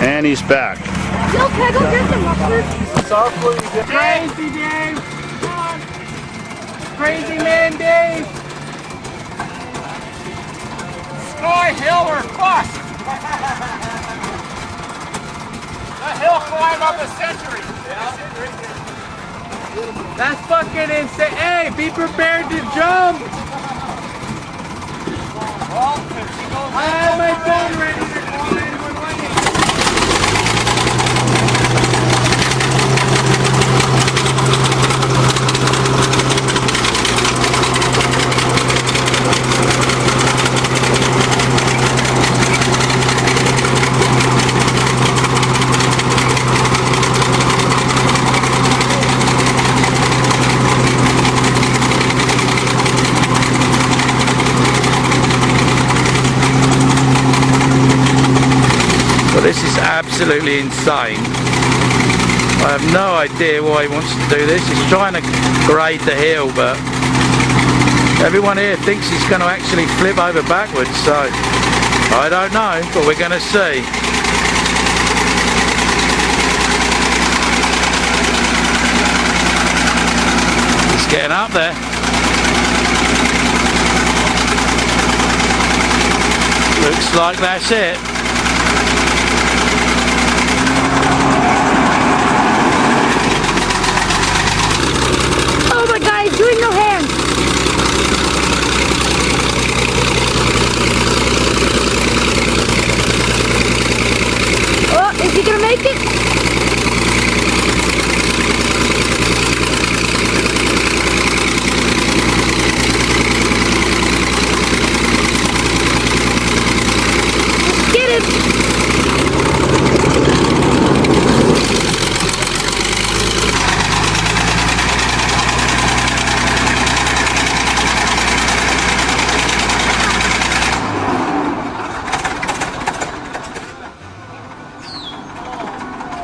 And he's back. Yo, can I go get some mustard? Crazy Dave! Come on! Crazy man Dave! Sky hill or bust! The hill climb of the century! That's fucking insane! Hey, be prepared to jump! I have my phone ready to call 911. Well, this is absolutely insane. I have no idea why he wants to do this. He's trying to grade the hill, but everyone here thinks he's going to actually flip over backwards, so I don't know, but we're going to see. He's getting up there. Looks like that's it. Oh my god, he's doing no hands. Oh, is he gonna make it?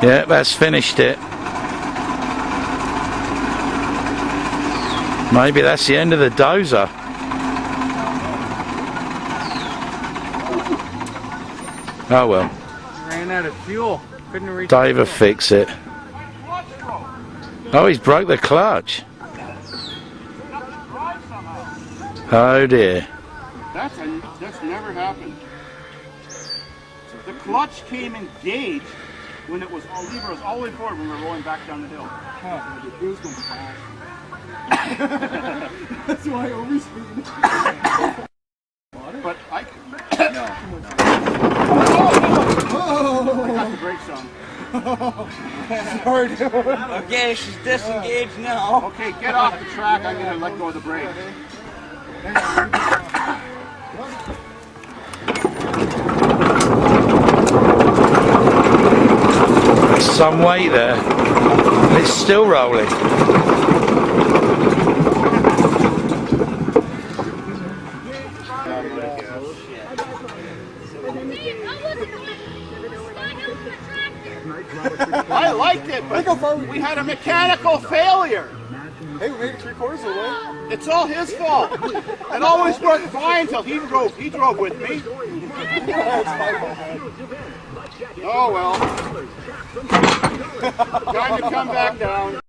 Yeah, that's finished it. Maybe that's the end of the dozer. Oh well. Ran out of fuel. Couldn't reach. Dave will fix it. Oh, he's broke the clutch. Oh dear. That's never happened. The clutch came engaged when it was all lever was all the way forward when we were rolling back down the hill. Huh. It was going fast. That's why I always speed. But I can. No. Oh, I got the brakes on. Sorry. Okay, she's disengaged now. Okay, get off the track. I'm going to let go of the brakes. Some weight there. It's still rolling. I liked it, but we had a mechanical failure. Hey, we made it 3/4 of the way. It's all his fault. It always worked fine until he drove with me. Oh well. Time to come back down.